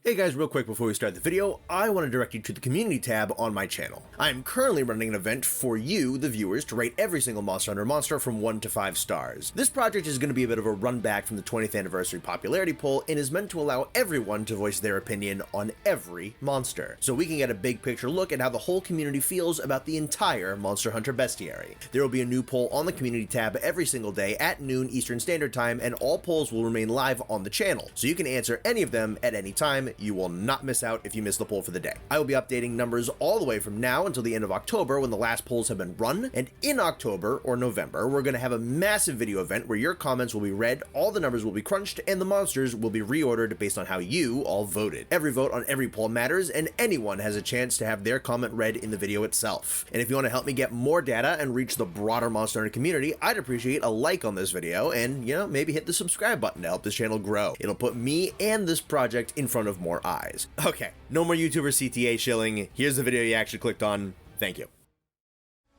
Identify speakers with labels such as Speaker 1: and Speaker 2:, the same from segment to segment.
Speaker 1: Hey guys, real quick before we start the video, I want to direct you to the community tab on my channel. I am currently running an event for you, the viewers, to rate every single Monster Hunter monster from 1 to 5 stars. This project is going to be a bit of a run back from the 20th anniversary popularity poll and is meant to allow everyone to voice their opinion on every monster, so we can get a big picture look at how the whole community feels about the entire Monster Hunter bestiary. There will be a new poll on the community tab every single day at noon Eastern Standard Time, and all polls will remain live on the channel, so you can answer any of them at any time. You will not miss out if you miss the poll for the day. I will be updating numbers all the way from now until the end of October when the last polls have been run, and in October or November, we're going to have a massive video event where your comments will be read, all the numbers will be crunched, and the monsters will be reordered based on how you all voted. Every vote on every poll matters, and anyone has a chance to have their comment read in the video itself. And if you want to help me get more data and reach the broader Monster Hunter community, I'd appreciate a like on this video and, maybe hit the subscribe button to help this channel grow. It'll put me and this project in front of more eyes. Okay, no more YouTuber CTA shilling. Here's the video you actually clicked on. Thank you.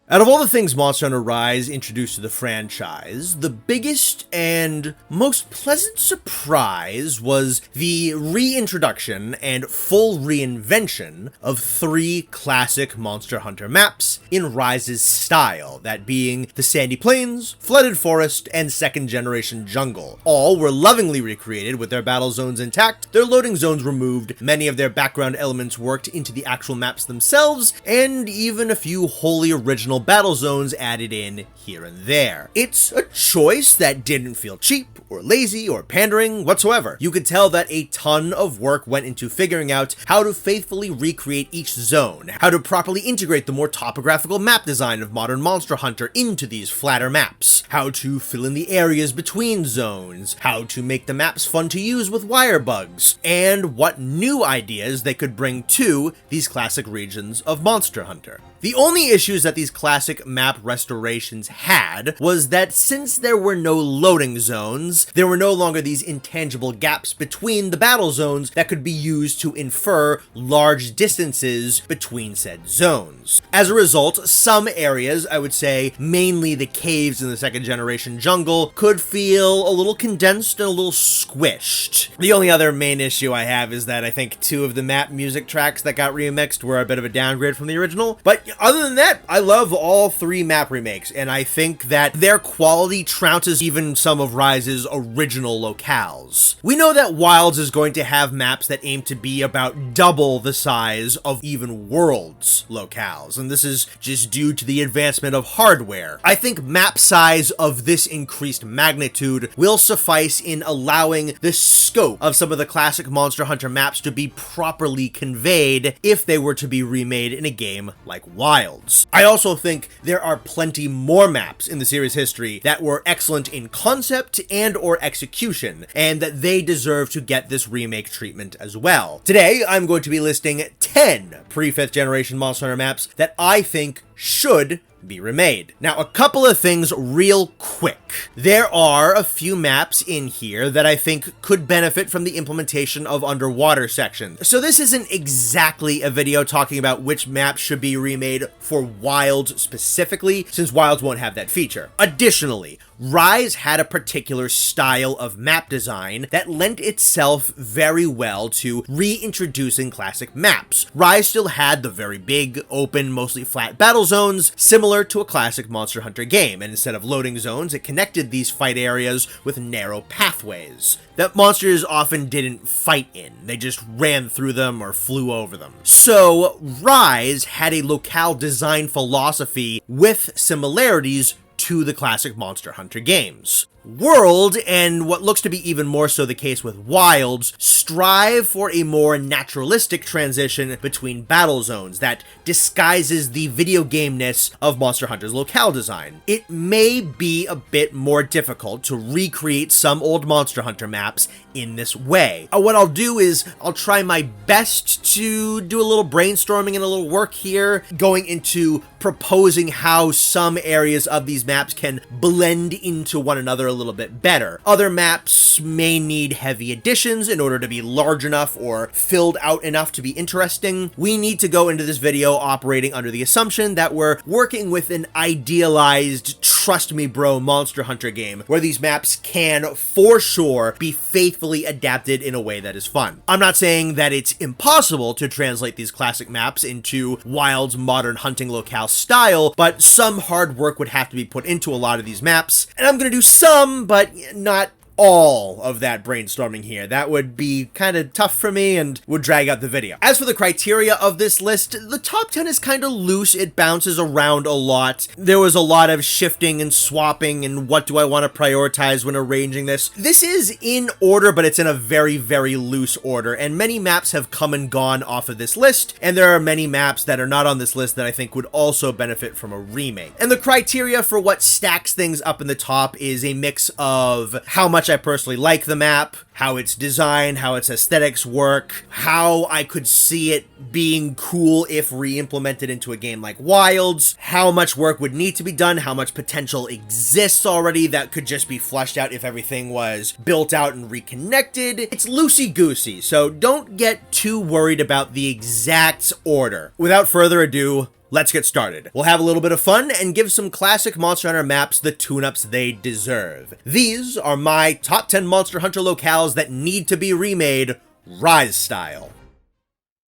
Speaker 1: Out of all the things Monster Hunter Rise introduced to the franchise, the biggest and most pleasant surprise was the reintroduction and full reinvention of 3 classic Monster Hunter maps in Rise's style, that being the Sandy Plains, Flooded Forest, and Second Generation Jungle. All were lovingly recreated with their battle zones intact, their loading zones removed, many of their background elements worked into the actual maps themselves, and even a few wholly original battle zones added in here and there. It's a choice that didn't feel cheap or lazy or pandering whatsoever. You could tell that a ton of work went into figuring out how to faithfully recreate each zone, how to properly integrate the more topographical map design of modern Monster Hunter into these flatter maps, how to fill in the areas between zones, how to make the maps fun to use with wire bugs, and what new ideas they could bring to these classic regions of Monster Hunter. The only issues that these classic map restorations had was that since there were no loading zones, there were no longer these intangible gaps between the battle zones that could be used to infer large distances between said zones. As a result, some areas, I would say mainly the caves in the Second Generation Jungle, could feel a little condensed and a little squished. The only other main issue I have is that I think 2 of the map music tracks that got remixed were a bit of a downgrade from the original, but other than that, I love all 3 map remakes, and I think that their quality trounces even some of Rise's original locales. We know that Wilds is going to have maps that aim to be about double the size of even Worlds locales, and this is just due to the advancement of hardware. I think map size of this increased magnitude will suffice in allowing the scope of some of the classic Monster Hunter maps to be properly conveyed if they were to be remade in a game like Wilds. I also think there are plenty more maps in the series history that were excellent in concept and or execution, and that they deserve to get this remake treatment as well. Today, I'm going to be listing 10 pre-5th generation Monster Hunter maps that I think should be remade. Now, a couple of things real quick. There are a few maps in here that I think could benefit from the implementation of underwater sections. So this isn't exactly a video talking about which maps should be remade for Wilds specifically, since Wilds won't have that feature. Additionally, Rise had a particular style of map design that lent itself very well to reintroducing classic maps. Rise still had the very big, open, mostly flat battle zones, similar to a classic Monster Hunter game, and instead of loading zones, it connected these fight areas with narrow pathways that monsters often didn't fight in. They just ran through them or flew over them. So, Rise had a locale design philosophy with similarities to the classic Monster Hunter games. World, and what looks to be even more so the case with Wilds, strive for a more naturalistic transition between battle zones that disguises the video game-ness of Monster Hunter's locale design. It may be a bit more difficult to recreate some old Monster Hunter maps in this way. What I'll do is I'll try my best to do a little brainstorming and a little work here, going into proposing how some areas of these maps can blend into one another a little bit better. Other maps may need heavy additions in order to be large enough or filled out enough to be interesting. We need to go into this video operating under the assumption that we're working with an idealized, trust me bro, Monster Hunter game where these maps can, for sure, be faithfully adapted in a way that is fun. I'm not saying that it's impossible to translate these classic maps into Wild's modern hunting locale style, but some hard work would have to be put into a lot of these maps, and I'm gonna do some, but not all of that brainstorming here. That would be kind of tough for me and would drag out the video. As for the criteria of this list, the top 10 is kind of loose. It bounces around a lot. There was a lot of shifting and swapping and what do I want to prioritize when arranging this. This is in order, but it's in a very, very loose order, and many maps have come and gone off of this list, and there are many maps that are not on this list that I think would also benefit from a remake. And the criteria for what stacks things up in the top is a mix of how much I personally like the map, how it's designed, how its aesthetics work, how I could see it being cool if re-implemented into a game like Wilds, how much work would need to be done, how much potential exists already that could just be fleshed out if everything was built out and reconnected. It's loosey-goosey, so don't get too worried about the exact order. Without further ado, let's get started. We'll have a little bit of fun and give some classic Monster Hunter maps the tune-ups they deserve. These are my top 10 Monster Hunter locales that need to be remade, Rise style.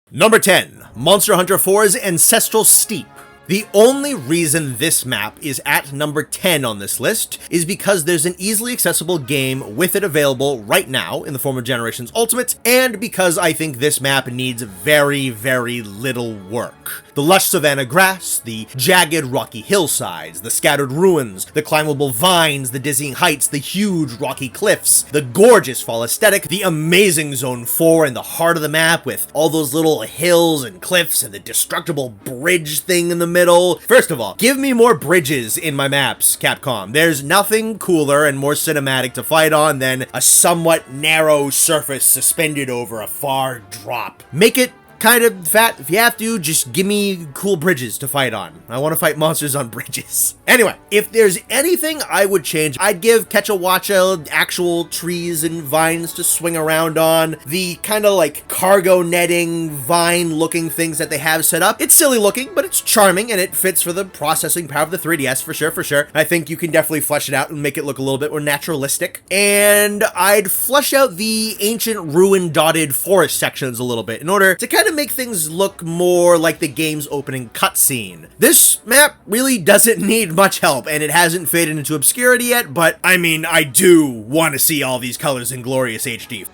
Speaker 1: Number 10, Monster Hunter 4's Ancestral Steep. The only reason this map is at number 10 on this list is because there's an easily accessible game with it available right now in the form of Generations Ultimate, and because I think this map needs very, very little work. The lush savanna grass, the jagged rocky hillsides, the scattered ruins, the climbable vines, the dizzying heights, the huge rocky cliffs, the gorgeous fall aesthetic, the amazing Zone 4 in the heart of the map with all those little hills and cliffs and the destructible bridge thing in the middle. First of all, give me more bridges in my maps, Capcom. There's nothing cooler and more cinematic to fight on than a somewhat narrow surface suspended over a far drop. Make it kind of fat if you have to, just give me cool bridges to fight on. I want to fight monsters on bridges. Anyway, if there's anything I would change, I'd give Quetzalcoatl actual trees and vines to swing around on. The kind of like cargo netting, vine looking things that they have set up. It's silly looking, but it's charming and it fits for the processing power of the 3DS for sure, for sure. I think you can definitely flesh it out and make it look a little bit more naturalistic. And I'd flesh out the ancient ruin dotted forest sections a little bit in order to kind of make things look more like the game's opening cutscene. This map really doesn't need much help, and it hasn't faded into obscurity yet, but I mean, I do want to see all these colors in glorious HD.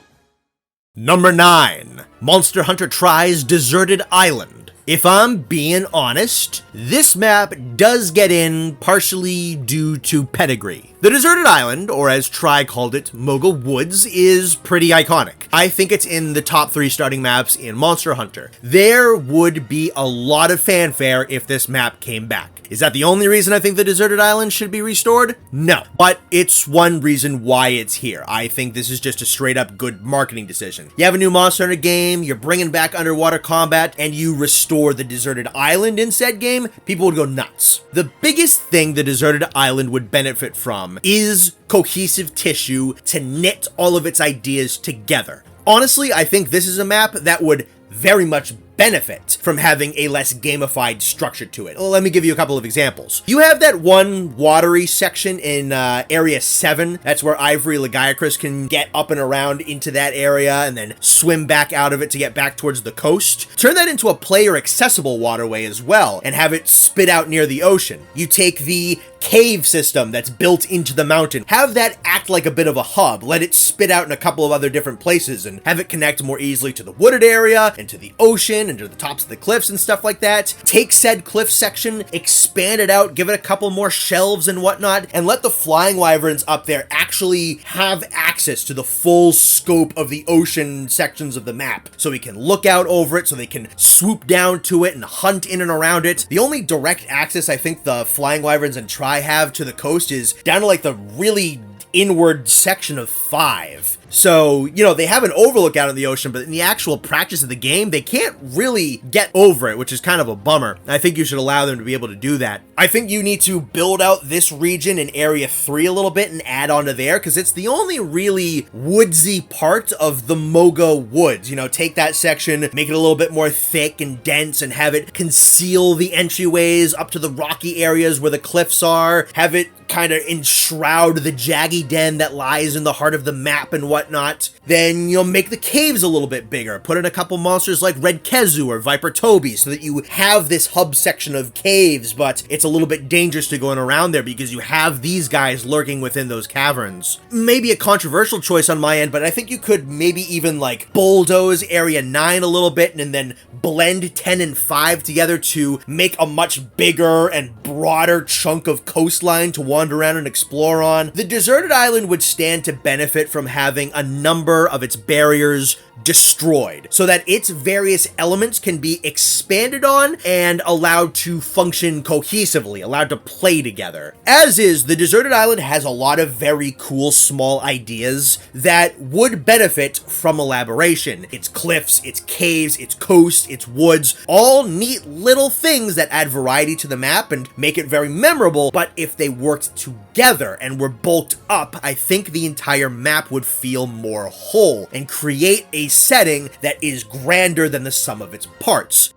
Speaker 1: Number 9, Monster Hunter tries Deserted Island. If I'm being honest, this map does get in partially due to pedigree. The Deserted Island, or as Tri called it, Mogul Woods, is pretty iconic. I think it's in the top 3 starting maps in Monster Hunter. There would be a lot of fanfare if this map came back. Is that the only reason I think the Deserted Island should be restored? No, but it's one reason why it's here. I think this is just a straight up good marketing decision. You have a new Monster Hunter game, you're bringing back underwater combat, and you restore the Deserted Island in said game, people would go nuts. The biggest thing the Deserted Island would benefit from is cohesive tissue to knit all of its ideas together. Honestly, I think this is a map that would very much benefit from having a less gamified structure to it. Let me give you a couple of examples. You have that one watery section in Area 7. That's where Ivory Lagiacrus can get up and around into that area and then swim back out of it to get back towards the coast. Turn that into a player-accessible waterway as well and have it spit out near the ocean. You take the cave system that's built into the mountain, have that act like a bit of a hub, let it spit out in a couple of other different places and have it connect more easily to the wooded area and to the ocean and to the tops of the cliffs and stuff like that. Take said cliff section, expand it out, give it a couple more shelves and whatnot, and let the flying wyverns up there actually have access to the full scope of the ocean sections of the map, so we can look out over it, so they can swoop down to it and hunt in and around it. The only direct access I think the flying wyverns and Tri have to the coast is down to like the really inward section of 5. So, you know, they have an overlook out in the ocean, but in the actual practice of the game, they can't really get over it, which is kind of a bummer. I think you should allow them to be able to do that. I think you need to build out this region in Area 3 a little bit and add on to there, because it's the only really woodsy part of the Moga Woods. You know, take that section, make it a little bit more thick and dense, and have it conceal the entryways up to the rocky areas where the cliffs are, have it kind of enshroud the jaggy den that lies in the heart of the map and whatnot. Then you'll make the caves a little bit bigger. Put in a couple monsters like Red Kezu or Viper Toby so that you have this hub section of caves, but it's a little bit dangerous to going around there because you have these guys lurking within those caverns. Maybe a controversial choice on my end, but I think you could maybe even like bulldoze Area 9 a little bit and then blend 10 and 5 together to make a much bigger and broader chunk of coastline to wander around and explore on. The deserted island would stand to benefit from having a number of its barriers destroyed so that its various elements can be expanded on and allowed to function cohesively, allowed to play together. As is, the deserted island has a lot of very cool small ideas that would benefit from elaboration. Its cliffs, its caves, its coast, its woods, all neat little things that add variety to the map and make it very memorable, but if they worked together and were bulked up, I think the entire map would feel more whole and create a setting that is grander than the sum of its parts.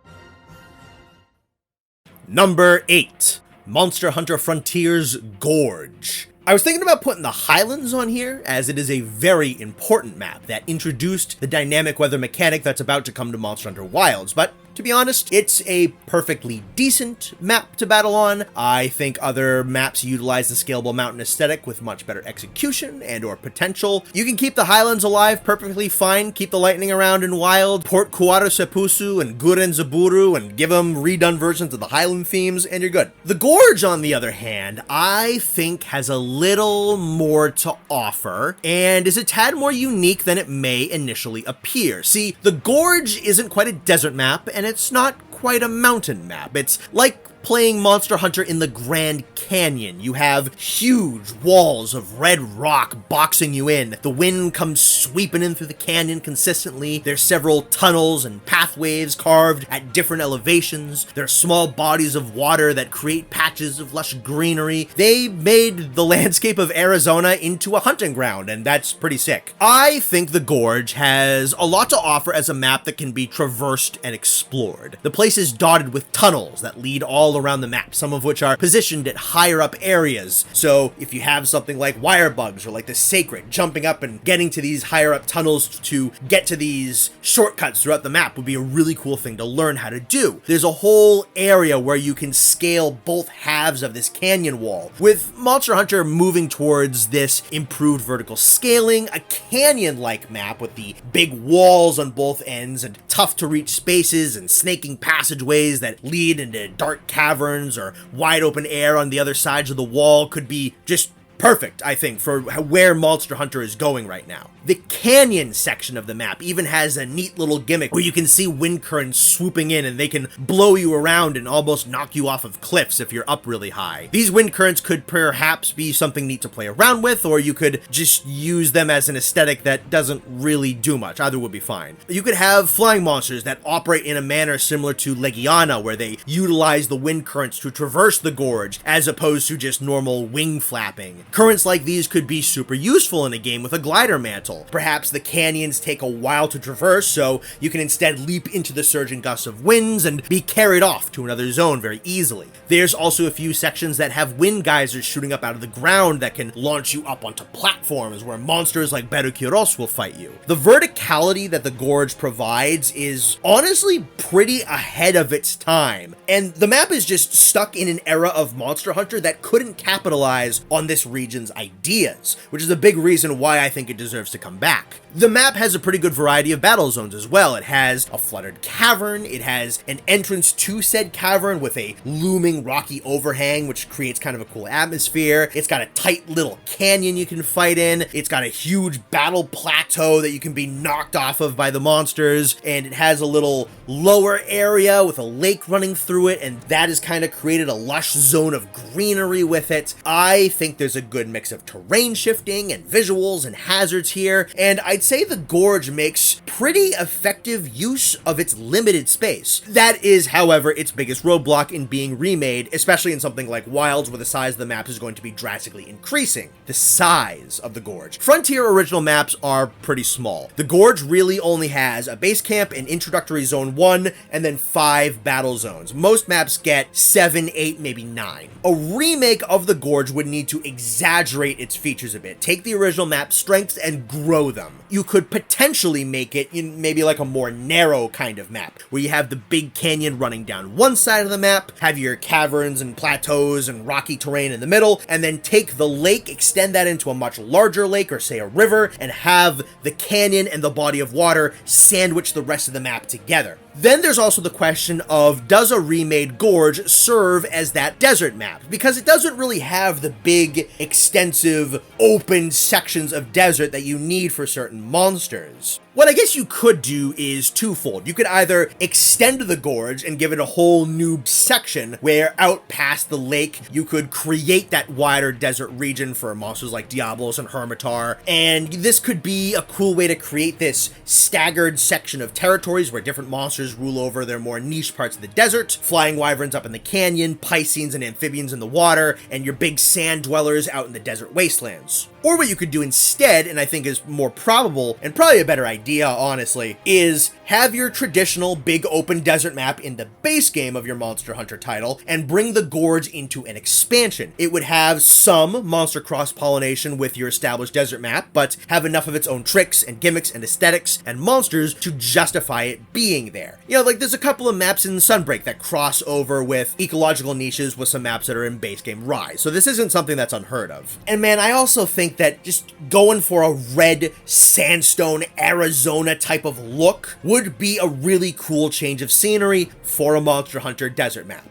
Speaker 1: Number 8. Monster Hunter Frontiers Gorge. I was thinking about putting the Highlands on here, as it is a very important map that introduced the dynamic weather mechanic that's about to come to Monster Hunter Wilds, but to be honest, it's a perfectly decent map to battle on. I think other maps utilize the scalable mountain aesthetic with much better execution and or potential. You can keep the Highlands alive perfectly fine, keep the lightning around in Wild, port Kuwara Sepusu and Guren Zaburu and give them redone versions of the Highland themes, and you're good. The Gorge, on the other hand, I think has a little more to offer and is a tad more unique than it may initially appear. See, the Gorge isn't quite a desert map, and it's not quite a mountain map. It's like playing Monster Hunter in the Grand Canyon. You have huge walls of red rock boxing you in. The wind comes sweeping in through the canyon consistently. There's several tunnels and pathways carved at different elevations. There are small bodies of water that create patches of lush greenery. They made the landscape of Arizona into a hunting ground, and that's pretty sick. I think the Gorge has a lot to offer as a map that can be traversed and explored. The place is dotted with tunnels that lead all around the map, some of which are positioned at higher up areas. So if you have something like wire bugs or like the Sacred, jumping up and getting to these higher up tunnels to get to these shortcuts throughout the map would be a really cool thing to learn how to do. There's a whole area where you can scale both halves of this canyon wall. With Monster Hunter moving towards this improved vertical scaling, a canyon-like map with the big walls on both ends and tough to reach spaces and snaking passageways that lead into dark caverns or wide open air on the other sides of the wall could be just perfect, I think, for where Monster Hunter is going right now. The canyon section of the map even has a neat little gimmick where you can see wind currents swooping in and they can blow you around and almost knock you off of cliffs if you're up really high. These wind currents could perhaps be something neat to play around with, or you could just use them as an aesthetic that doesn't really do much. Either would be fine. You could have flying monsters that operate in a manner similar to Legiana, where they utilize the wind currents to traverse the gorge as opposed to just normal wing flapping. Currents like these could be super useful in a game with a glider mantle. Perhaps the canyons take a while to traverse, so you can instead leap into the surging gusts of winds and be carried off to another zone very easily. There's also a few sections that have wind geysers shooting up out of the ground that can launch you up onto platforms where monsters like Berukiros will fight you. The verticality that the Gorge provides is honestly pretty ahead of its time, and the map is just stuck in an era of Monster Hunter that couldn't capitalize on this region's ideas, which is a big reason why I think it deserves to come back. The map has a pretty good variety of battle zones as well. It has a flooded cavern, it has an entrance to said cavern with a looming rocky overhang, which creates kind of a cool atmosphere. It's got a tight little canyon you can fight in, it's got a huge battle plateau that you can be knocked off of by the monsters, and it has a little lower area with a lake running through it, and that has kind of created a lush zone of greenery with it. I think there's a good mix of terrain shifting and visuals and hazards here, and I'd say the Gorge makes pretty effective use of its limited space. That is, however, its biggest roadblock in being remade, especially in something like Wilds, where the size of the map is going to be drastically increasing. The size of the Gorge. Frontier original maps are pretty small. The Gorge really only has a base camp, an introductory zone 1, and then 5 battle zones. Most maps get 7, 8, maybe 9. A remake of the Gorge would need to exaggerate its features a bit, take the original map strengths and grow them. You could potentially make it in maybe like a more narrow kind of map, where you have the big canyon running down one side of the map, have your caverns and plateaus and rocky terrain in the middle, and then take the lake, extend that into a much larger lake or say a river, and have the canyon and the body of water sandwich the rest of the map together. Then there's also the question of, does a remade Gorge serve as that desert map? Because it doesn't really have the big, extensive, open sections of desert that you need for certain monsters. What I guess you could do is twofold. You could either extend the Gorge and give it a whole new section where out past the lake you could create that wider desert region for monsters like Diablos and Hermitar, and this could be a cool way to create this staggered section of territories where different monsters rule over their more niche parts of the desert, flying wyverns up in the canyon, Piscenes and amphibians in the water, and your big sand dwellers out in the desert wastelands. Or what you could do instead, and I think is more probable, and probably a better idea, honestly, is have your traditional big open desert map in the base game of your Monster Hunter title, and bring the Gorge into an expansion. It would have some monster cross-pollination with your established desert map, but have enough of its own tricks and gimmicks and aesthetics and monsters to justify it being there. You know, like there's a couple of maps in Sunbreak that cross over with ecological niches with some maps that are in base game Rise, so this isn't something that's unheard of. And man, I also think that just going for a red sandstone Arizona type of look would be a really cool change of scenery for a Monster Hunter desert map.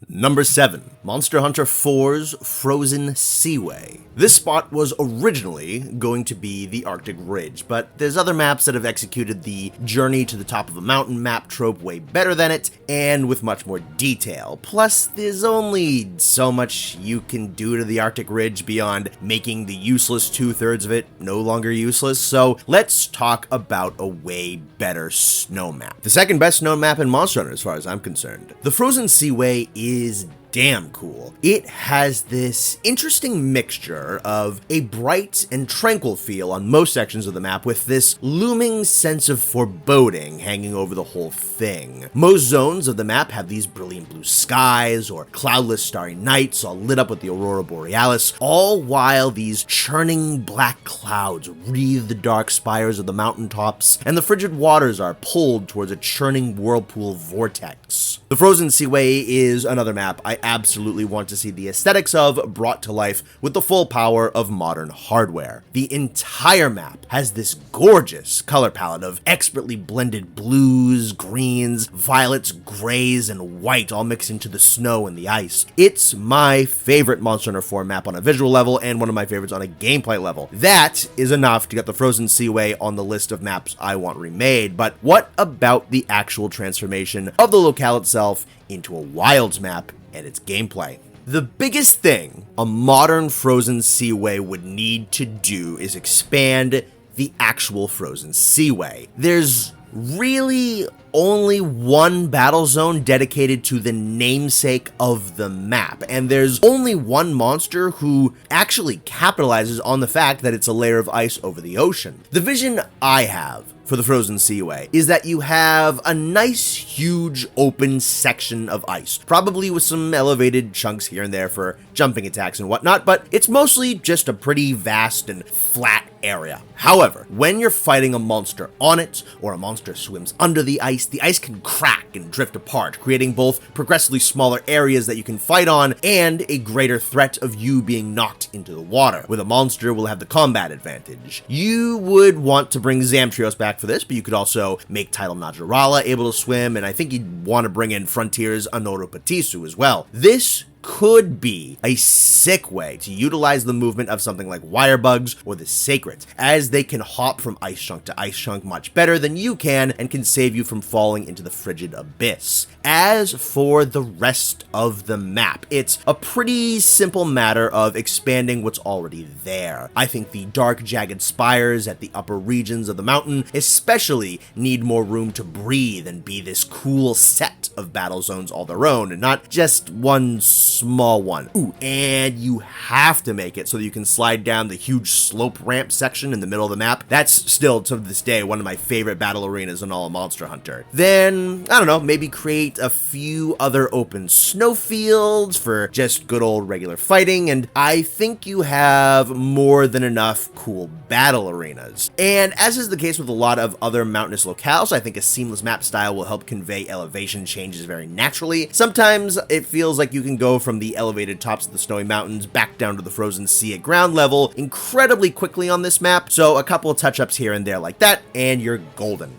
Speaker 1: Number 7. Monster Hunter 4's Frozen Seaway. This spot was originally going to be the Arctic Ridge, but there's other maps that have executed the journey to the top of a mountain map trope way better than it, and with much more detail. Plus, there's only so much you can do to the Arctic Ridge beyond making the useless 2/3 of it no longer useless, so let's talk about a way better snow map. The second best snow map in Monster Hunter as far as I'm concerned. The Frozen Seaway is damn cool. It has this interesting mixture of a bright and tranquil feel on most sections of the map with this looming sense of foreboding hanging over the whole thing. Most zones of the map have these brilliant blue skies or cloudless starry nights all lit up with the aurora borealis, all while these churning black clouds wreathe the dark spires of the mountaintops and the frigid waters are pulled towards a churning whirlpool vortex. The Frozen Seaway is another map I absolutely want to see the aesthetics of brought to life with the full power of modern hardware. The entire map has this gorgeous color palette of expertly blended blues, greens, violets, grays, and white all mixed into the snow and the ice. It's my favorite Monster Hunter 4 map on a visual level and one of my favorites on a gameplay level. That is enough to get the Frozen Seaway on the list of maps I want remade, but what about the actual transformation of the locale itself into a Wilds map and its gameplay? The biggest thing a modern Frozen Seaway would need to do is expand the actual Frozen Seaway. There's really only one battle zone dedicated to the namesake of the map, and there's only one monster who actually capitalizes on the fact that it's a layer of ice over the ocean. The vision I have for the Frozen Seaway is that you have a nice, huge, open section of ice, probably with some elevated chunks here and there for jumping attacks and whatnot, but it's mostly just a pretty vast and flat area. However, when you're fighting a monster on it, or a monster swims under the ice can crack and drift apart, creating both progressively smaller areas that you can fight on and a greater threat of you being knocked into the water, where the monster will have the combat advantage. You would want to bring Zamtrios back for this, but you could also make Tidal Najarala able to swim, and I think you'd want to bring in Frontier's Anoro Patisu as well. This could be a sick way to utilize the movement of something like wire bugs or the sacred, as they can hop from ice chunk to ice chunk much better than you can and can save you from falling into the frigid abyss. As for the rest of the map, it's a pretty simple matter of expanding what's already there. I think the dark, jagged spires at the upper regions of the mountain especially need more room to breathe and be this cool set of battle zones all their own, and not just one small one. Ooh, and you have to make it so that you can slide down the huge slope ramp section in the middle of the map. That's still, to this day, one of my favorite battle arenas in all of Monster Hunter. Then, I don't know, maybe create a few other open snowfields for just good old regular fighting, and I think you have more than enough cool battle arenas. And as is the case with a lot of other mountainous locales, I think a seamless map style will help convey elevation changes very naturally. Sometimes it feels like you can go from the elevated tops of the snowy mountains back down to the frozen sea at ground level incredibly quickly on this map, so a couple of touch-ups here and there like that, and you're golden.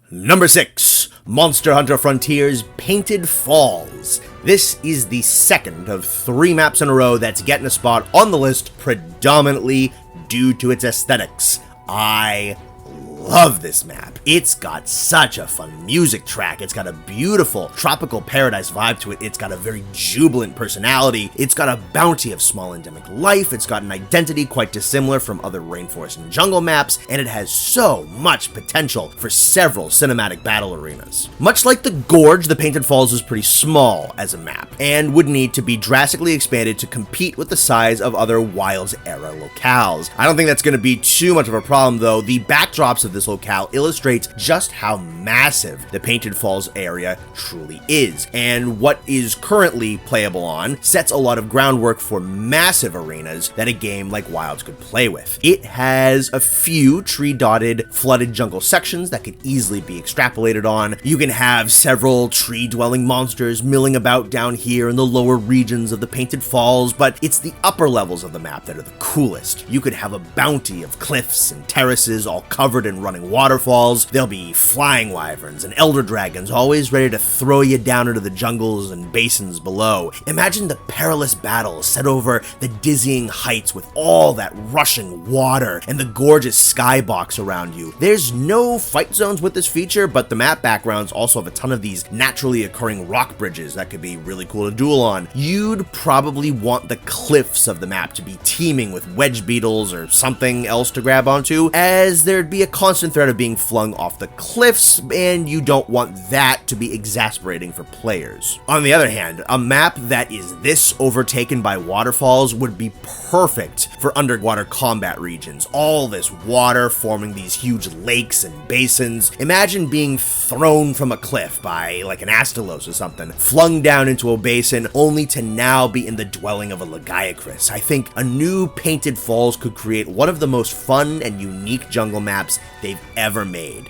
Speaker 1: Number 6. Monster Hunter Frontiers Painted Falls. This is the second of 3 maps in a row that's getting a spot on the list predominantly due to its aesthetics. I love this map. It's got such a fun music track. It's got a beautiful tropical paradise vibe to it. It's got a very jubilant personality. It's got a bounty of small endemic life. It's got an identity quite dissimilar from other rainforest and jungle maps, and it has so much potential for several cinematic battle arenas. Much like the Gorge, the Painted Falls is pretty small as a map, and would need to be drastically expanded to compete with the size of other Wilds era locales. I don't think that's going to be too much of a problem though. The backdrops of this locale illustrates just how massive the Painted Falls area truly is, and what is currently playable on sets a lot of groundwork for massive arenas that a game like Wilds could play with. It has a few tree-dotted, flooded jungle sections that could easily be extrapolated on. You can have several tree-dwelling monsters milling about down here in the lower regions of the Painted Falls, but it's the upper levels of the map that are the coolest. You could have a bounty of cliffs and terraces all covered in running waterfalls. There'll be flying wyverns and elder dragons always ready to throw you down into the jungles and basins below. Imagine the perilous battles set over the dizzying heights with all that rushing water and the gorgeous skybox around you. There's no fight zones with this feature, but the map backgrounds also have a ton of these naturally occurring rock bridges that could be really cool to duel on. You'd probably want the cliffs of the map to be teeming with wedge beetles or something else to grab onto, as there'd be a constant threat of being flung off the cliffs, and you don't want that to be exasperating for players. On the other hand, a map that is this overtaken by waterfalls would be perfect for underwater combat regions. All this water forming these huge lakes and basins. Imagine being thrown from a cliff by like an Astalos or something, flung down into a basin only to now be in the dwelling of a Lagiacrus. I think a new Painted Falls could create one of the most fun and unique jungle maps they've ever made.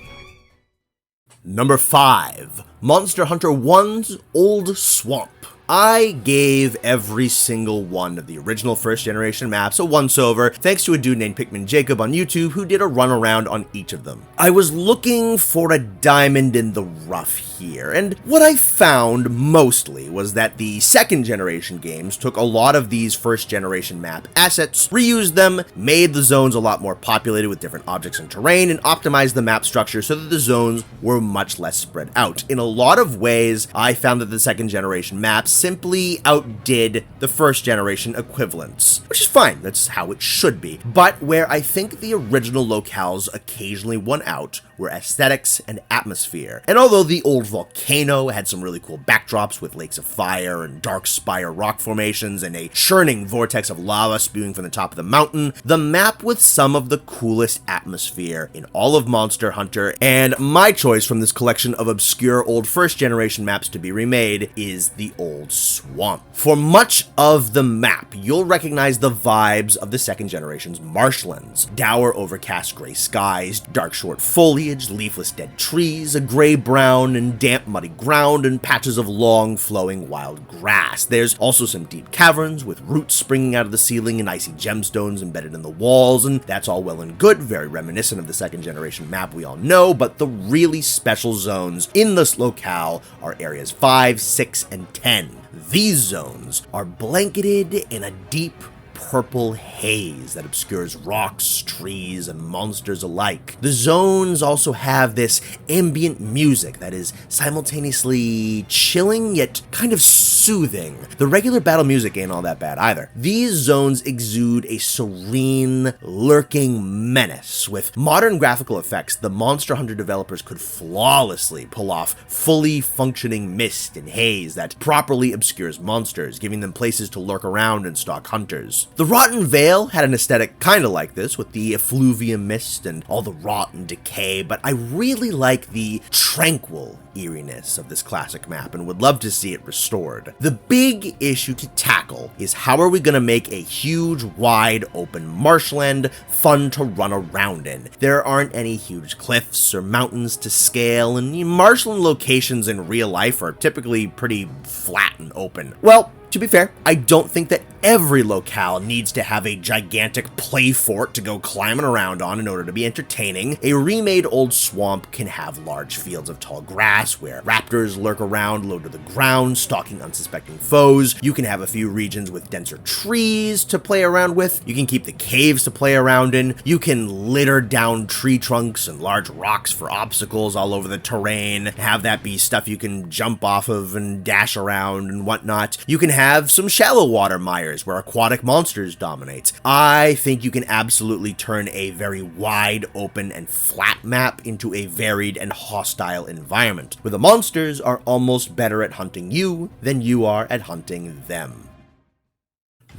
Speaker 1: Number 5. Monster Hunter 1's Old Swamp. I gave every single one of the original first generation maps a once-over, thanks to a dude named Pikmin Jacob on YouTube who did a run around on each of them. I was looking for a diamond in the rough here, and what I found mostly was that the second generation games took a lot of these first generation map assets, reused them, made the zones a lot more populated with different objects and terrain, and optimized the map structure so that the zones were much less spread out. In a lot of ways, I found that the second generation maps simply outdid the first generation equivalents, which is fine, that's how it should be. But where I think the original locales occasionally won out were aesthetics and atmosphere. And although the old volcano had some really cool backdrops with lakes of fire and dark spire rock formations and a churning vortex of lava spewing from the top of the mountain, the map with some of the coolest atmosphere in all of Monster Hunter, and my choice from this collection of obscure old first generation maps to be remade, is the Old Swamp. For much of the map, you'll recognize the vibes of the second generation's marshlands. Dour overcast gray skies, dark short foliage, leafless dead trees, a gray-brown and damp muddy ground, and patches of long flowing wild grass. There's also some deep caverns with roots springing out of the ceiling and icy gemstones embedded in the walls, and that's all well and good, very reminiscent of the second generation map we all know, but the really special zones in this locale are areas 5, 6, and 10. These zones are blanketed in a deep purple haze that obscures rocks, trees, and monsters alike. The zones also have this ambient music that is simultaneously chilling yet kind of soothing. The regular battle music ain't all that bad either. These zones exude a serene, lurking menace. With modern graphical effects, the Monster Hunter developers could flawlessly pull off fully functioning mist and haze that properly obscures monsters, giving them places to lurk around and stalk hunters. The Rotten Vale had an aesthetic kinda like this, with the effluvium mist and all the rot and decay, but I really like the tranquil eeriness of this classic map and would love to see it restored. The big issue to tackle is how are we going to make a huge, wide open marshland fun to run around in? There aren't any huge cliffs or mountains to scale, and marshland locations in real life are typically pretty flat and open. Well, to be fair, I don't think that every locale needs to have a gigantic play fort to go climbing around on in order to be entertaining. A remade old swamp can have large fields of tall grass where raptors lurk around low to the ground, stalking unsuspecting foes. You can have a few regions with denser trees to play around with. You can keep the caves to play around in. You can litter down tree trunks and large rocks for obstacles all over the terrain. Have that be stuff you can jump off of and dash around and whatnot. You can have some shallow water mires where aquatic monsters dominate. I think you can absolutely turn a very wide open and flat map into a varied and hostile environment, where the monsters are almost better at hunting you than you are at hunting them.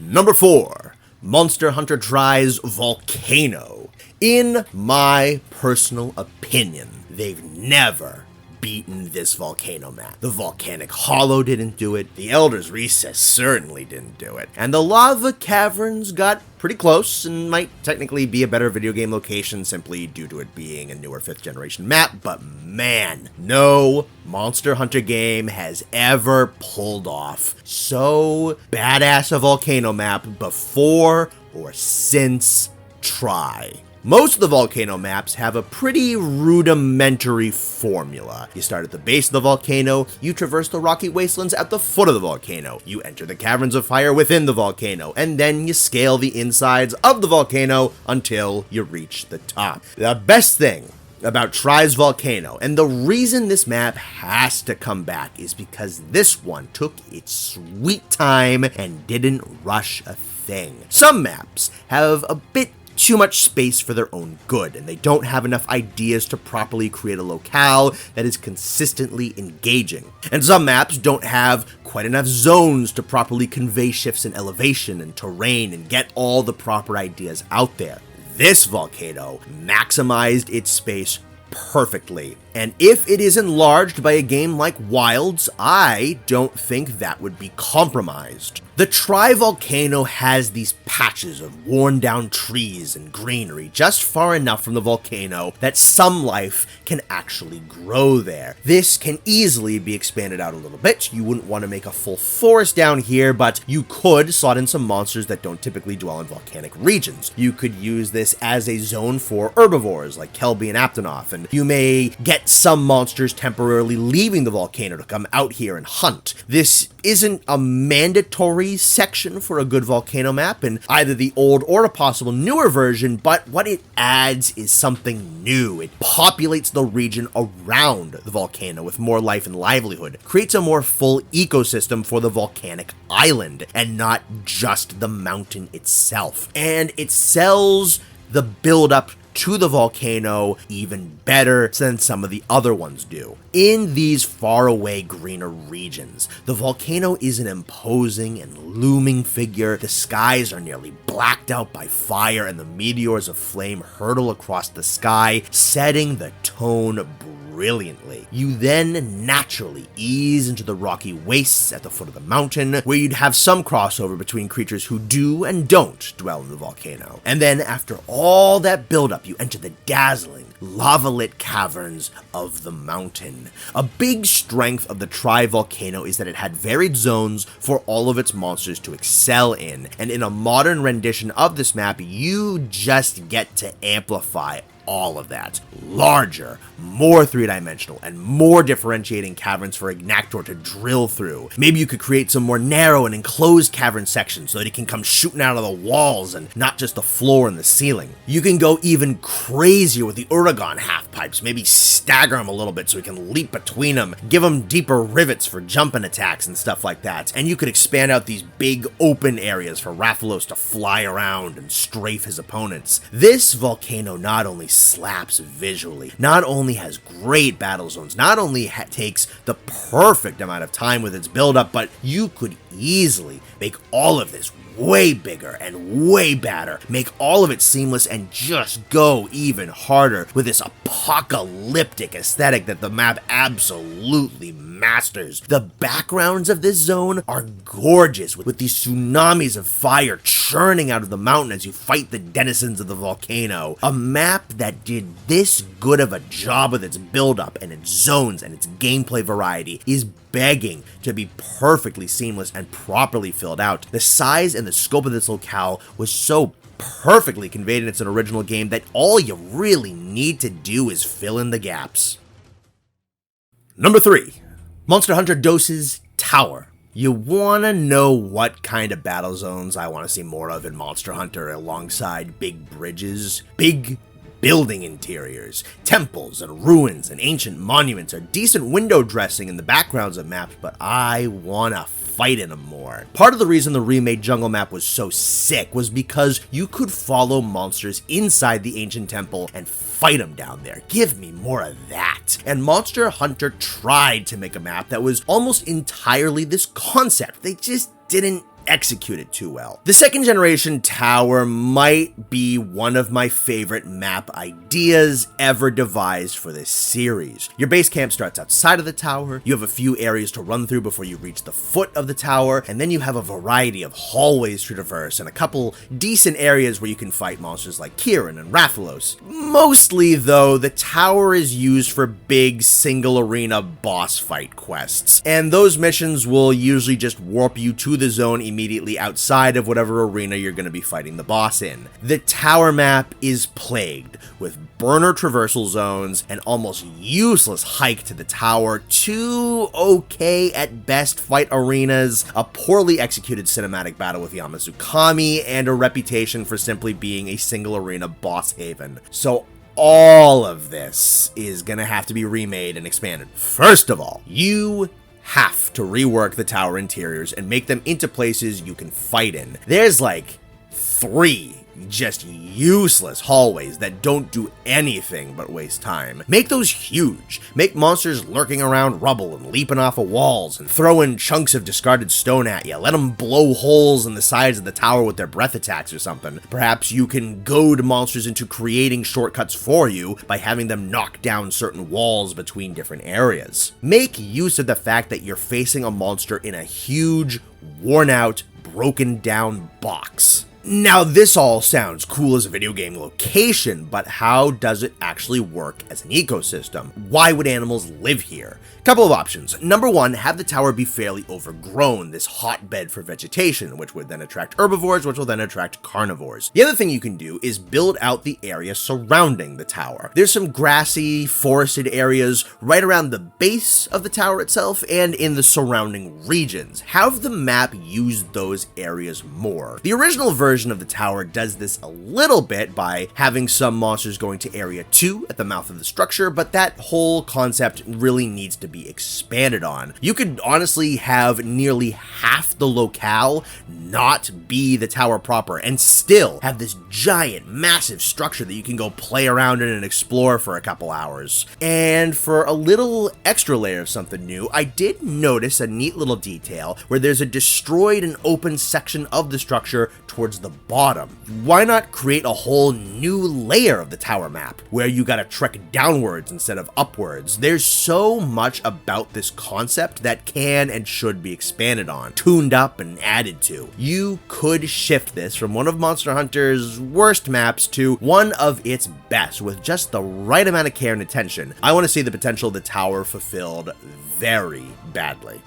Speaker 1: Number 4. Monster Hunter tries Volcano. In my personal opinion, they've never beaten this volcano map. The Volcanic Hollow didn't do it, the Elder's Recess certainly didn't do it, and the Lava Caverns got pretty close and might technically be a better video game location simply due to it being a newer 5th generation map, but man, no Monster Hunter game has ever pulled off so badass a volcano map before or since Try. Most of the volcano maps have a pretty rudimentary formula. You start at the base of the volcano, you traverse the rocky wastelands at the foot of the volcano, you enter the caverns of fire within the volcano, and then you scale the insides of the volcano until you reach the top. The best thing about Try's Volcano, and the reason this map has to come back, is because this one took its sweet time and didn't rush a thing. Some maps have a bit too much space for their own good, and they don't have enough ideas to properly create a locale that is consistently engaging. And some maps don't have quite enough zones to properly convey shifts in elevation and terrain and get all the proper ideas out there. This volcano maximized its space perfectly, and if it is enlarged by a game like Wilds, I don't think that would be compromised. The Tri-Volcano has these patches of worn down trees and greenery just far enough from the volcano that some life can actually grow there. This can easily be expanded out a little bit. You wouldn't want to make a full forest down here, but you could slot in some monsters that don't typically dwell in volcanic regions. You could use this as a zone for herbivores like Kelby and Aptonoth, and you may get some monsters temporarily leaving the volcano to come out here and hunt. This isn't a mandatory section for a good volcano map in either the old or a possible newer version, but what it adds is something new. It populates the region around the volcano with more life and livelihood, creates a more full ecosystem for the volcanic island and not just the mountain itself. And it sells the build-up to the volcano even better than some of the other ones do. In these faraway greener regions, the volcano is an imposing and looming figure. The skies are nearly blacked out by fire, and the meteors of flame hurtle across the sky, setting the tone brilliantly. You then naturally ease into the rocky wastes at the foot of the mountain, where you'd have some crossover between creatures who do and don't dwell in the volcano. And then after all that buildup, you enter the dazzling, lava-lit caverns of the mountain. A big strength of the Tri-Volcano is that it had varied zones for all of its monsters to excel in, and in a modern rendition of this map, you just get to amplify all of that. Larger, more three-dimensional, and more differentiating caverns for Ignactor to drill through. Maybe you could create some more narrow and enclosed cavern sections so that he can come shooting out of the walls and not just the floor and the ceiling. You can go even crazier with the Uragon half-pipes, maybe stagger him a little bit so he can leap between them, give him deeper rivets for jumping attacks and stuff like that. And you could expand out these big open areas for Rathalos to fly around and strafe his opponents. This volcano not only slaps visually, not only has great battle zones, not only takes the perfect amount of time with its buildup, but you could easily make all of this way bigger and way badder, make all of it seamless, and just go even harder with this apocalyptic aesthetic that the map absolutely masters. The backgrounds of this zone are gorgeous, with these tsunamis of fire churning out of the mountain as you fight the denizens of the volcano. A map that did this good of a job with its buildup and its zones and its gameplay variety is begging to be perfectly seamless and properly filled out. The size and the scope of this locale was so perfectly conveyed in its original game that all you really need to do is fill in the gaps. Number 3. Monster Hunter DOS's Tower. You wanna know what kind of battle zones I want to see more of in Monster Hunter alongside big bridges? Big building interiors, temples and ruins and ancient monuments are decent window dressing in the backgrounds of maps, but I wanna fight in them more. Part of the reason the remade jungle map was so sick was because you could follow monsters inside the ancient temple and fight them down there. Give me more of that. And Monster Hunter tried to make a map that was almost entirely this concept. They just didn't execute it too well. The second generation tower might be one of my favorite map ideas ever devised for this series. Your base camp starts outside of the tower, you have a few areas to run through before you reach the foot of the tower, and then you have a variety of hallways to traverse and a couple decent areas where you can fight monsters like Kieran and Rathalos. Mostly though, the tower is used for big single arena boss fight quests, and those missions will usually just warp you to the zone immediately outside of whatever arena you're going to be fighting the boss in. The tower map is plagued with burner traversal zones, an almost useless hike to the tower, two okay at best fight arenas, a poorly executed cinematic battle with Yamazukami, and a reputation for simply being a single arena boss haven. So all of this is gonna have to be remade and expanded. First of all, you have to rework the tower interiors and make them into places you can fight in. There's like 3 just useless hallways that don't do anything but waste time. Make those huge. Make monsters lurking around rubble and leaping off of walls and throwing chunks of discarded stone at you. Let them blow holes in the sides of the tower with their breath attacks or something. Perhaps you can goad monsters into creating shortcuts for you by having them knock down certain walls between different areas. Make use of the fact that you're facing a monster in a huge, worn out, broken down box. Now, this all sounds cool as a video game location, but how does it actually work as an ecosystem? Why would animals live here? Couple of options. Number 1, have the tower be fairly overgrown, this hotbed for vegetation, which would then attract herbivores, which will then attract carnivores. The other thing you can do is build out the area surrounding the tower. There's some grassy, forested areas right around the base of the tower itself and in the surrounding regions. Have the map use those areas more. The original version of the tower does this a little bit by having some monsters going to area 2 at the mouth of the structure, but that whole concept really needs to be expanded on. You could honestly have nearly half the locale not be the tower proper and still have this giant, massive structure that you can go play around in and explore for a couple hours. And for a little extra layer of something new, I did notice a neat little detail where there's a destroyed and open section of the structure towards the bottom. Why not create a whole new layer of the tower map where you gotta trek downwards instead of upwards? There's so much about this concept that can and should be expanded on, tuned up, and added to. You could shift this from one of Monster Hunter's worst maps to one of its best with just the right amount of care and attention. I want to see the potential of the tower fulfilled very badly.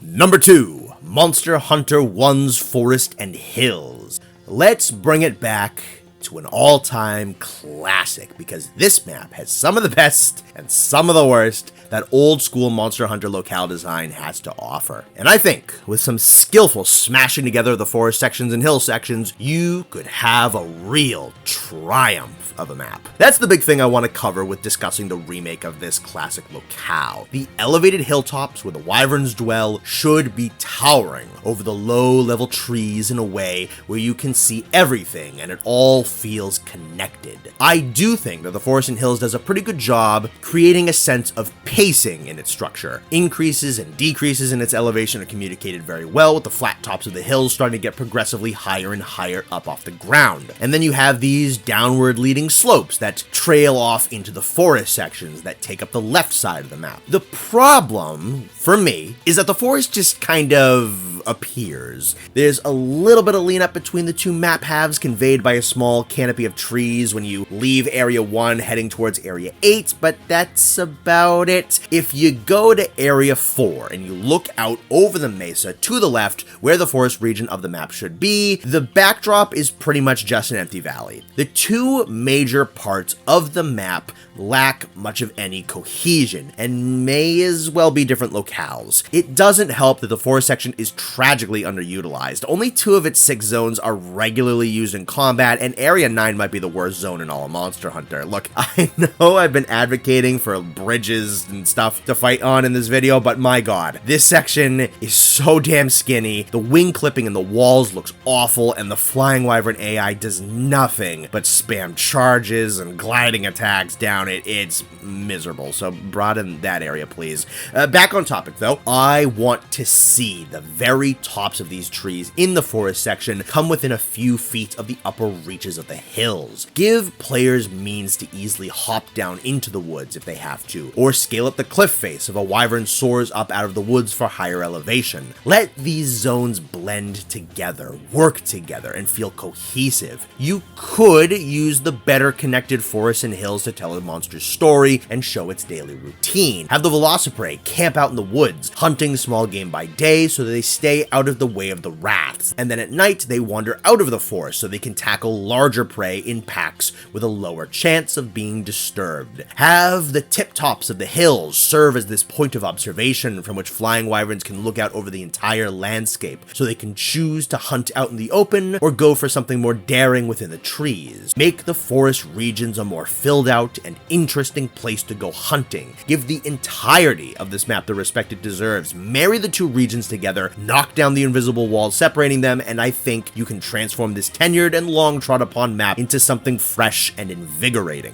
Speaker 1: Number 2, Monster Hunter 1's Forest and Hills. Let's bring it back to an all-time classic, because this map has some of the best and some of the worst that old school Monster Hunter locale design has to offer. And I think with some skillful smashing together of the forest sections and hill sections, you could have a real triumph of a map. That's the big thing I want to cover with discussing the remake of this classic locale. The elevated hilltops where the wyverns dwell should be towering over the low-level trees in a way where you can see everything and it all feels connected. I do think that the Forest and Hills does a pretty good job creating a sense of pacing in its structure. Increases and decreases in its elevation are communicated very well, with the flat tops of the hills starting to get progressively higher and higher up off the ground. And then you have these downward leading slopes that trail off into the forest sections that take up the left side of the map. The problem, for me, is that the forest just kind of appears. There's a little bit of lean up between the two map halves conveyed by a small canopy of trees when you leave Area 1 heading towards Area 8, but that's about it. If you go to Area 4 and you look out over the mesa to the left where the forest region of the map should be, the backdrop is pretty much just an empty valley. The two major parts of the map lack much of any cohesion and may as well be different locales. It doesn't help that the forest section is tragically underutilized. Only 2 of its 6 zones are regularly used in combat, and Area 9 might be the worst zone in all of Monster Hunter. Look, I know I've been advocating for bridges and stuff to fight on in this video, but my god, this section is so damn skinny, the wing clipping in the walls looks awful, and the flying wyvern AI does nothing but spam charges and gliding attacks down it. It's miserable, so broaden that area, please. Back on topic, though, I want to see the very tops of these trees in the forest section come within a few feet of the upper reaches of the hills. Give players means to easily hop down into the woods if they have to, or scale up the cliff face if a wyvern soars up out of the woods for higher elevation. Let these zones blend together, work together, and feel cohesive. You could use the better connected forests and hills to tell a monster's story and show its daily routine. Have the Velociprey camp out in the woods, hunting small game by day so that they stay out of the way of the wraths, and then at night they wander out of the forest so they can tackle larger prey in packs with a lower chance of being disturbed. Have the tip tops of the hills serve as this point of observation from which flying wyverns can look out over the entire landscape so they can choose to hunt out in the open or go for something more daring within the trees. Make the forest regions a more filled out and interesting place to go hunting. Give the entirety of this map the respect it deserves. Marry the two regions together, knock down the invisible walls separating them, and I think you can transform this tenured and long trod upon map into something fresh and invigorating.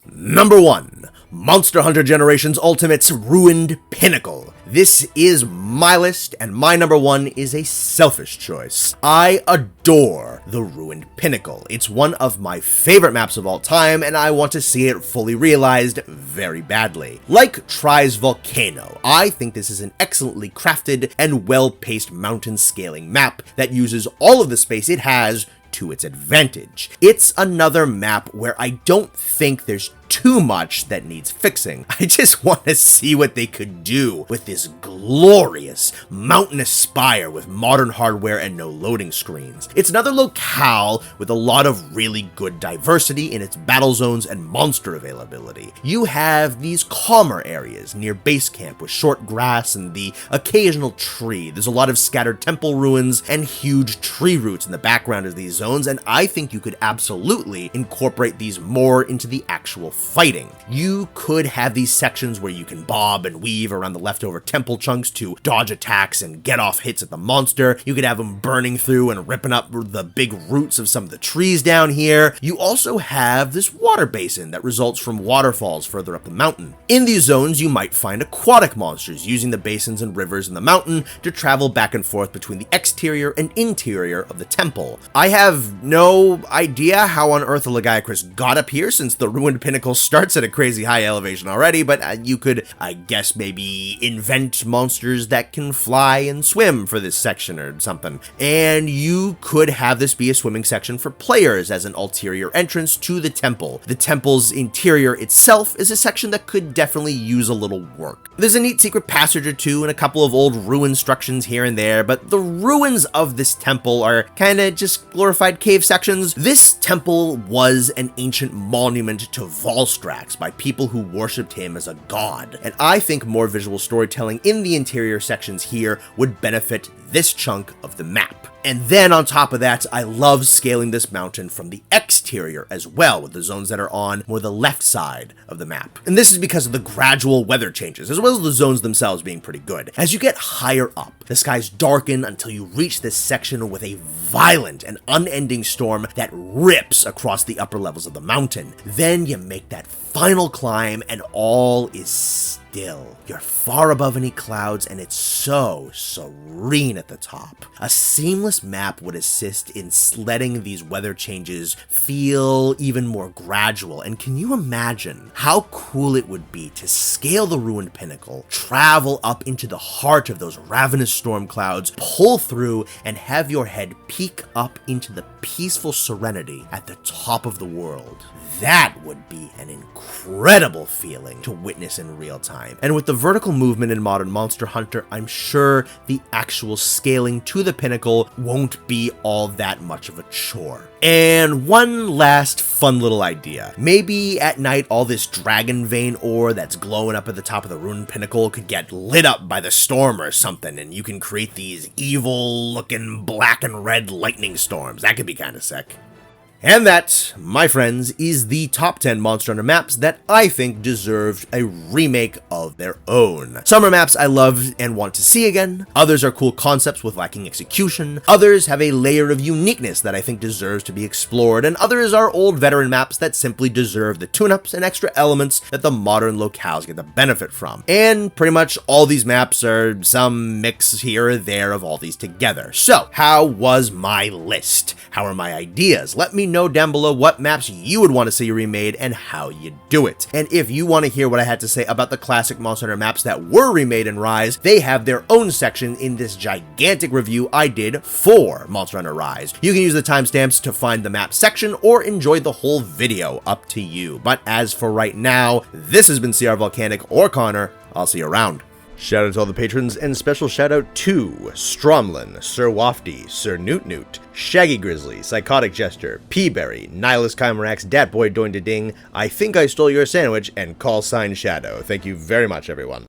Speaker 1: Number 1. Monster Hunter Generations Ultimate's Ruined Pinnacle. This is my list, and my number 1 is a selfish choice. I adore the Ruined Pinnacle. It's one of my favorite maps of all time, and I want to see it fully realized very badly. Like Try's Volcano, I think this is an excellently crafted and well-paced mountain scaling map that uses all of the space it has to its advantage. It's another map where I don't think there's too much that needs fixing. I just want to see what they could do with this glorious mountainous spire with modern hardware and no loading screens. It's another locale with a lot of really good diversity in its battle zones and monster availability. You have these calmer areas near base camp with short grass and the occasional tree. There's a lot of scattered temple ruins and huge tree roots in the background of these zones, and I think you could absolutely incorporate these more into the actual fighting. You could have these sections where you can bob and weave around the leftover temple chunks to dodge attacks and get off hits at the monster. You could have them burning through and ripping up the big roots of some of the trees down here. You also have this water basin that results from waterfalls further up the mountain. In these zones, you might find aquatic monsters using the basins and rivers in the mountain to travel back and forth between the exterior and interior of the temple. I have no idea how on earth the Lagiacrus got up here, since the Ruined Pinnacle Pinnacle starts at a crazy high elevation already, but you could, I guess, maybe invent monsters that can fly and swim for this section or something. And you could have this be a swimming section for players as an ulterior entrance to the temple. The temple's interior itself is a section that could definitely use a little work. There's a neat secret passage or two and a couple of old ruin structures here and there, but the ruins of this temple are kinda just glorified cave sections. This temple was an ancient monument to Volstrax by people who worshipped him as a god, and I think more visual storytelling in the interior sections here would benefit this chunk of the map. And then on top of that, I love scaling this mountain from the exterior as well, with the zones that are on more the left side of the map. And this is because of the gradual weather changes, as well as the zones themselves being pretty good. As you get higher up, the skies darken until you reach this section with a violent and unending storm that rips across the upper levels of the mountain. Then you make that final climb and all is still. You're far above any clouds and it's so serene at the top. A seamless map would assist in letting these weather changes feel even more gradual. And can you imagine how cool it would be to scale the ruined pinnacle, travel up into the heart of those ravenous storm clouds, pull through, and have your head peek up into the peaceful serenity at the top of the world? That would be an incredible feeling to witness in real time. And with the vertical movement in Modern Monster Hunter, I'm sure the actual scaling to the pinnacle won't be all that much of a chore. And one last fun little idea. Maybe at night all this dragon vein ore that's glowing up at the top of the ruined pinnacle could get lit up by the storm or something, and you can create these evil looking black and red lightning storms. That could be kind of sick. And that, my friends, is the top 10 Monster Hunter maps that I think deserved a remake of their own. Some are maps I love and want to see again, others are cool concepts with lacking execution, others have a layer of uniqueness that I think deserves to be explored, and others are old veteran maps that simply deserve the tune-ups and extra elements that the modern locales get the benefit from. And pretty much all these maps are some mix here or there of all these together. So, how was my list? How are my ideas? Let me know down below what maps you would want to see remade and how you do it. And if you want to hear what I had to say about the classic Monster Hunter maps that were remade in Rise, they have their own section in this gigantic review I did for Monster Hunter Rise. You can use the timestamps to find the map section or enjoy the whole video, up to you. But as for right now, this has been CR-Volcanic or Connor. I'll see you around. Shout out to all the patrons, and special shout out to Stromlin, Sir Wafty, Sir Newt Newt, Shaggy Grizzly, Psychotic Jester, Peaberry, Nihilus Chimerax, Datboy Doing Ding, I Think I Stole Your Sandwich, and Call Sign Shadow. Thank you very much, everyone.